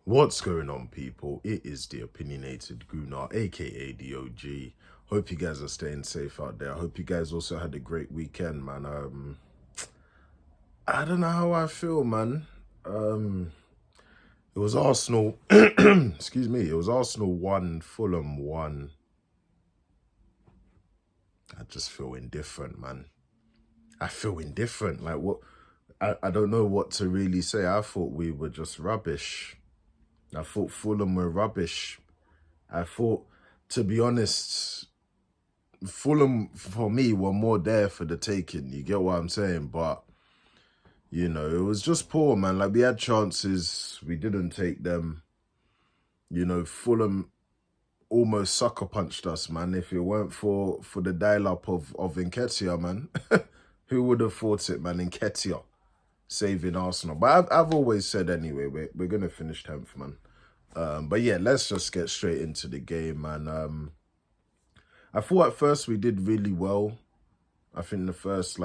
What's going on, people? It is the opinionated Gunnar, aka the OG. Hope you guys are staying safe out there. I hope you guys also had a great weekend, man. I don't know how I feel, man. It was Arsenal. Excuse me. It was Arsenal 1, Fulham 1. I just feel indifferent, man. I feel indifferent. Like what? I don't know what to really say. I thought we were just rubbish. I thought Fulham were rubbish. I thought, to be honest, Fulham for me were more there for the taking. You get what I'm saying? But it was just poor, man. Like we had chances, we didn't take them. Fulham almost sucker punched us, man. If it weren't for the dial up of Nketiah, man, who would have thought it, man? Nketiah saving Arsenal. But I've always said anyway, we're gonna finish 10th, man. But yeah, let's just get straight into the game, man. I thought at first we did really well. I think the first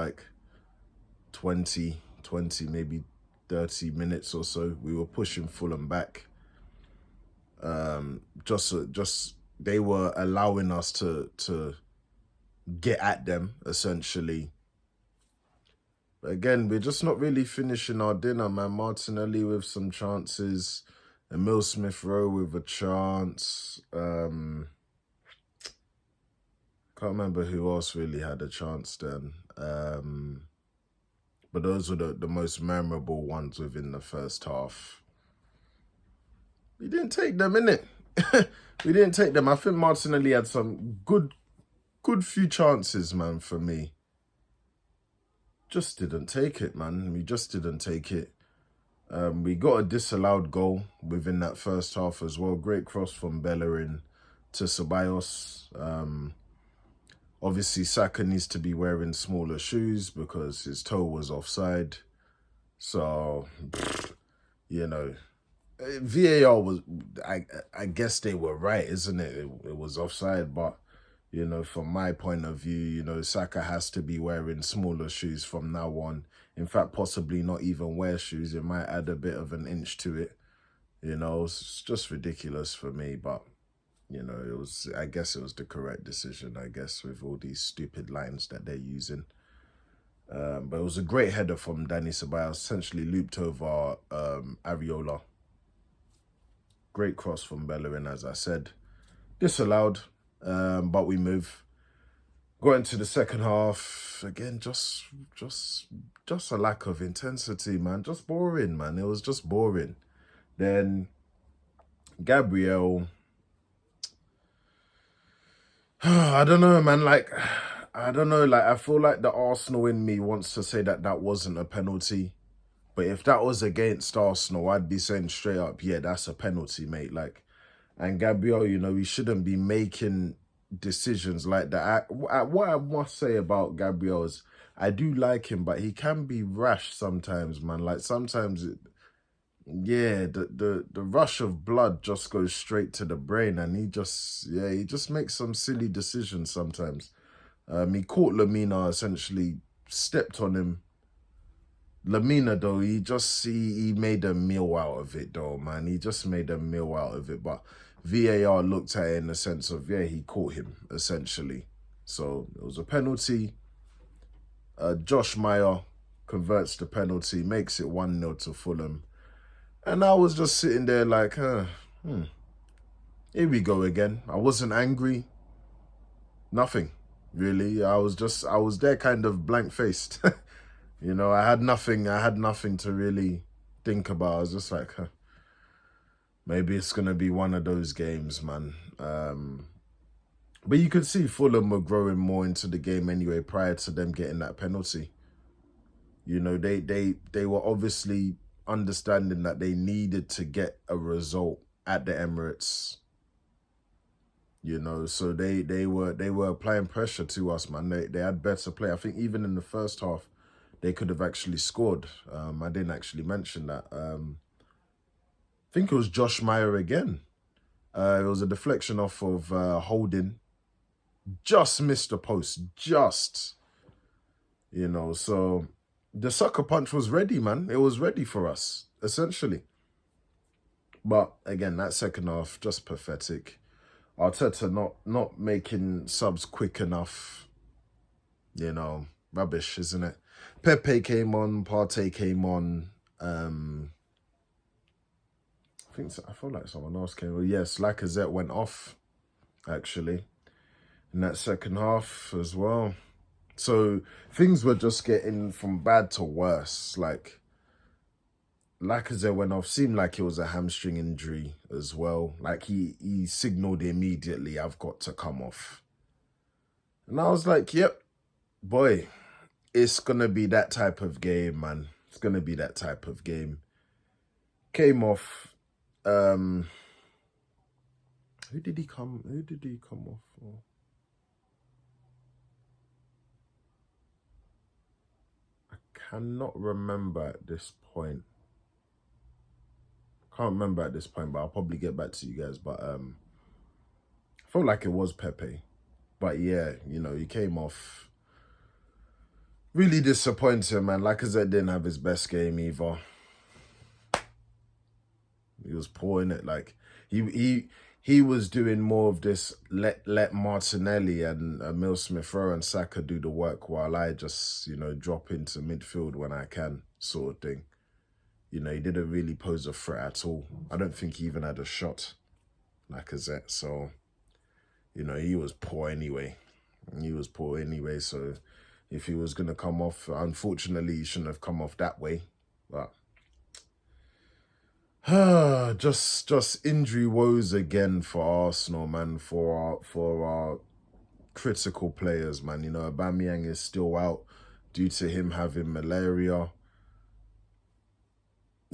20, maybe 30 minutes or so, we were pushing Fulham back. Just they were allowing us to get at them, essentially. But again, we're just not really finishing our dinner, man. Martinelli with some chances. Emil Smith-Rowe with a chance. Can't remember who else really had a chance then. But those were the most memorable ones within the first half. We didn't take them, innit? We didn't take them. I think Martinelli had some good few chances, man, for me. Just didn't take it, man. We just didn't take it. We got a disallowed goal within that first half as well. Great cross from Bellerin to Ceballos. Obviously, Saka needs to be wearing smaller shoes because his toe was offside. So, VAR was, I guess they were right, isn't it? It was offside, but, from my point of view, Saka has to be wearing smaller shoes from now on. In fact, possibly not even wear shoes. It might add a bit of an inch to it. It's just ridiculous for me, but... I guess it was the correct decision, with all these stupid lines that they're using. But it was a great header from Danny Ceballos, essentially looped over Areola. Great cross from Bellerin, as I said. Disallowed, but we move. Got into the second half, again, just a lack of intensity, man. Just boring, man. It was just boring. Then Gabriel... I don't know, man. I don't know. I feel like the Arsenal in me wants to say that wasn't a penalty. But if that was against Arsenal, I'd be saying straight up, yeah, that's a penalty, mate. And Gabriel, he shouldn't be making decisions like that. What I must say about Gabriel is I do like him, but he can be rash sometimes, man. Sometimes the rush of blood just goes straight to the brain, and he just makes some silly decisions sometimes. He caught Lamina, essentially stepped on him. Lamina, though, he made a meal out of it, though, man. He just made a meal out of it. But VAR looked at it in the sense of, he caught him, essentially. So it was a penalty. Josh Meyer converts the penalty, makes it 1-0 to Fulham. And I was just sitting there like, here we go again. I wasn't angry. Nothing, really. I was there kind of blank-faced. I had nothing to really think about. I was just like, maybe it's going to be one of those games, man. But you could see Fulham were growing more into the game anyway prior to them getting that penalty. They were obviously understanding that they needed to get a result at the Emirates. So they were applying pressure to us, man. They had better play. I think even in the first half, they could have actually scored. I didn't actually mention that. I think it was Josh Meyer again. It was a deflection off of Holding. Just missed the post. So the sucker punch was ready, man. It was ready for us, essentially. But again, that second half, just pathetic. Arteta not making subs quick enough. Rubbish, isn't it? Pepe came on, Partey came on. I feel like someone else came on. Yes, Lacazette went off, actually, in that second half as well. So things were just getting from bad to worse. Like, Lacazette went off, seemed like it was a hamstring injury as well. Like, he signalled immediately, I've got to come off. And I was like, yep, boy, it's going to be that type of game, man. It's going to be that type of game. Came off. Who did he come off for? I cannot remember at this point. Can't remember at this point, but I'll probably get back to you guys. But I felt like it was Pepe. But yeah, he came off. Really disappointing, man. Lacazette didn't have his best game either. He was poor in it. Like he was doing more of this let Martinelli and Emil Smith-Rowe and Saka do the work while I just, drop into midfield when I can, sort of thing. He didn't really pose a threat at all. I don't think he even had a shot, Lacazette. So, he was poor anyway. So if he was going to come off, unfortunately, he shouldn't have come off that way. But just injury woes again for Arsenal, man, for our critical players, man. Aubameyang is still out due to him having malaria.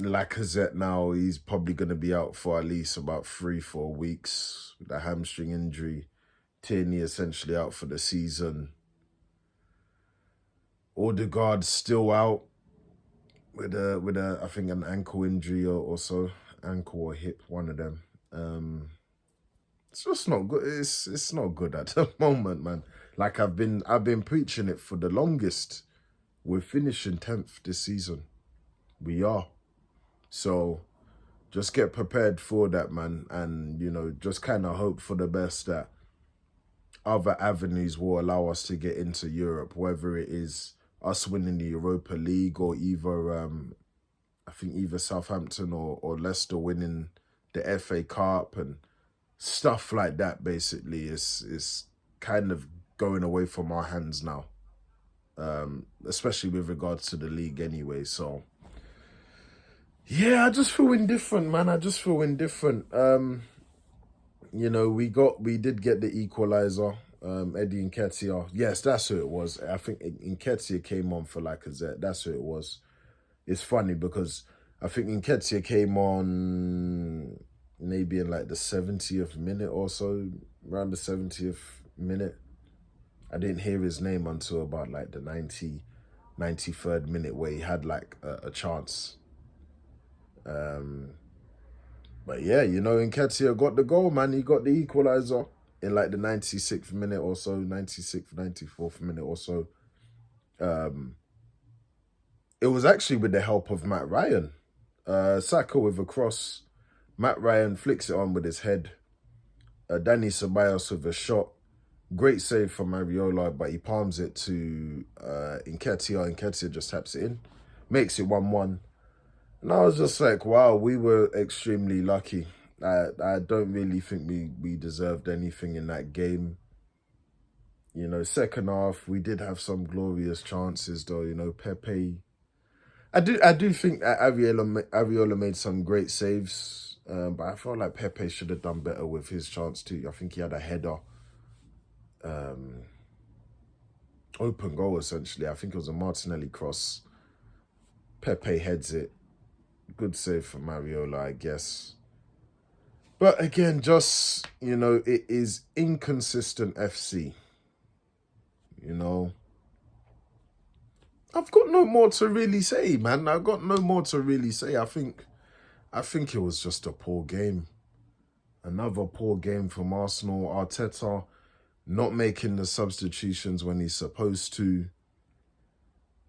Lacazette now, he's probably going to be out for at least about 3-4 weeks with a hamstring injury. Tierney essentially out for the season. Odegaard's still out with a I think an ankle injury or so, ankle or hip, one of them. It's just not good. It's not good at the moment, man. Like I've been preaching it for the longest. We're finishing 10th this season. We are. So just get prepared for that, man, and just kind of hope for the best that other avenues will allow us to get into Europe, whether it is us winning the Europa League or either Southampton or Leicester winning the FA Cup and stuff like that. Basically, is kind of going away from our hands now, especially with regards to the league anyway. So yeah, I just feel indifferent, man. I just feel indifferent. We did get the equalizer. Eddie Nketiah. Yes, that's who it was. I think Nketiah came on for Lacazette. That's who it was. It's funny because I think Nketiah came on maybe in like the 70th minute or so, around the 70th minute. I didn't hear his name until about like the 93rd minute where he had like a chance. But yeah, Nketiah got the goal, man. He got the equalizer in like the 96th minute or so, 96th, 94th minute or so. It was actually with the help of Matt Ryan. Saka with a cross. Matt Ryan flicks it on with his head. Danny Ceballos with a shot. Great save from Mariola, but he palms it to Nketiah. Nketiah just taps it in. Makes it 1-1. And I was just like, wow, we were extremely lucky. I don't really think we deserved anything in that game. Second half, we did have some glorious chances, though. Pepe. I do think that Ariola made some great saves, but I felt like Pepe should have done better with his chance too. I think he had a header, open goal essentially. I think it was a Martinelli cross. Pepe heads it. Good save for Mariola, I guess. But again, just, it is inconsistent FC. I've got no more to really say, man. I've got no more to really say. I think it was just a poor game. Another poor game from Arsenal. Arteta not making the substitutions when he's supposed to.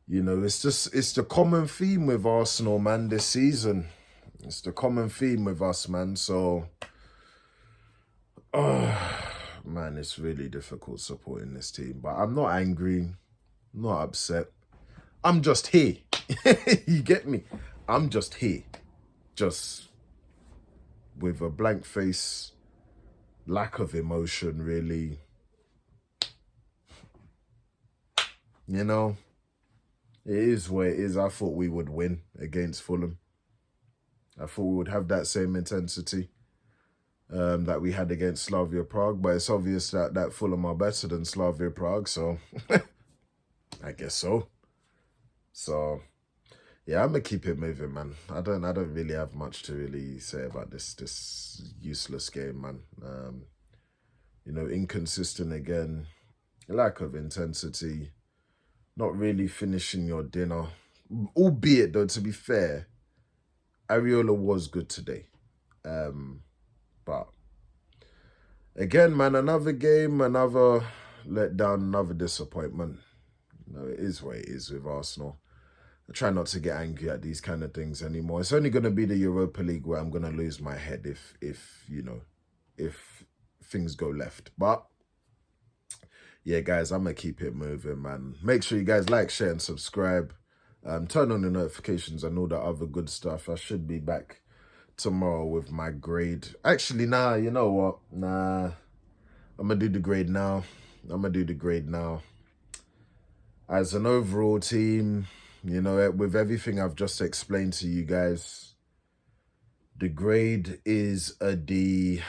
It's the common theme with Arsenal, man, this season. It's the common theme with us, man. So, man, it's really difficult supporting this team. But I'm not angry, not upset. I'm just here. You get me? I'm just here. Just with a blank face, lack of emotion, really. You know, it is what it is. I thought we would win against Fulham. I thought we would have that same intensity that we had against Slavia Prague, but it's obvious that Fulham are better than Slavia Prague, so I guess so. So yeah, I'm gonna keep it moving, man. I don't really have much to really say about this useless game, man. You know, inconsistent again, lack of intensity, not really finishing your dinner. Albeit though, to be fair, Ariola was good today. But again, man, another game, another letdown, another disappointment. You know, it is what it is with Arsenal. I try not to get angry at these kind of things anymore. It's only going to be the Europa League where I'm going to lose my head if things go left. But yeah, guys, I'm going to keep it moving, man. Make sure you guys like, share, and subscribe. Turn on the notifications and all that other good stuff. I should be back tomorrow with my grade. Actually, nah, you know what? Nah, I'm going to do the grade now. As an overall team, you know, with everything I've just explained to you guys, the grade is a D.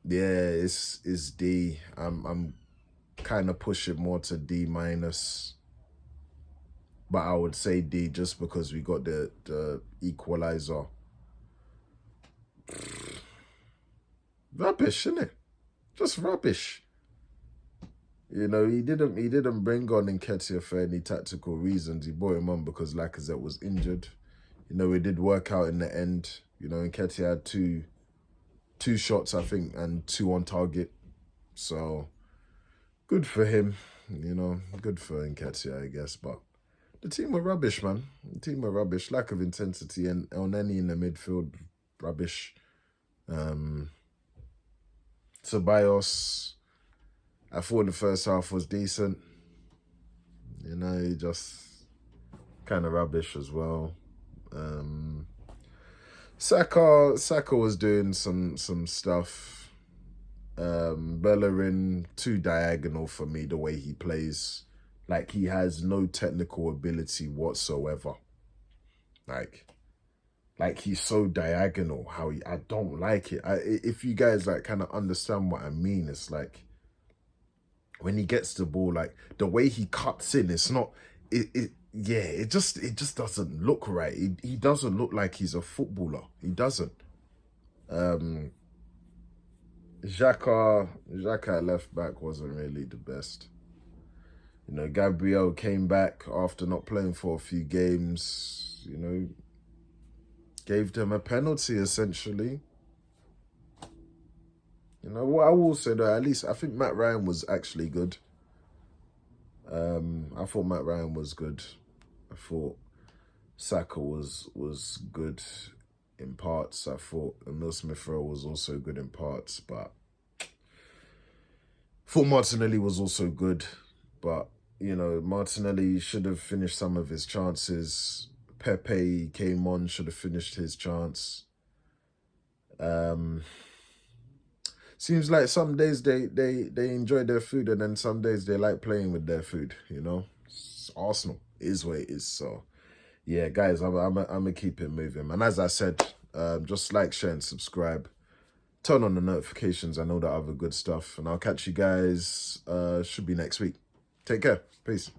Yeah, it's D. I'm kind of pushing more to D minus. But I would say D just because we got the equalizer. Rubbish, innit? Just rubbish. You know, he didn't bring on Nketiah for any tactical reasons. He brought him on because Lacazette was injured. You know, it did work out in the end. You know, Nketiah had two shots, I think, and 2 on target. So, good for him. You know, good for Nketiah, I guess. But the team were rubbish, man. The team were rubbish. Lack of intensity and on any in the midfield, rubbish. Ceballos, I thought the first half was decent. You know, he just kind of rubbish as well. Saka was doing some stuff. Bellerin, too diagonal for me, the way he plays. Like, he has no technical ability whatsoever. Like he's so diagonal. I don't like it. If you guys like kind of understand what I mean, it's like when he gets the ball, like the way he cuts in, it's not. It just doesn't look right. He doesn't look like he's a footballer. He doesn't. Xhaka at left back wasn't really the best. You know, Gabriel came back after not playing for a few games. You know, gave them a penalty essentially. You know what I will say though, at least I think Matt Ryan was actually good. I thought Matt Ryan was good. I thought Saka was good in parts. I thought Emil Smith-Rowe was also good in parts, but I thought Martinelli was also good. But, you know, Martinelli should have finished some of his chances. Pepe came on, should have finished his chance. Seems like some days they enjoy their food and then some days they like playing with their food, you know? It's Arsenal. It is what it is. So, yeah, guys, I'm gonna keep it moving. And as I said, just like, share, and subscribe. Turn on the notifications and all that other good stuff. And I'll catch you guys, should be next week. Take care. Peace.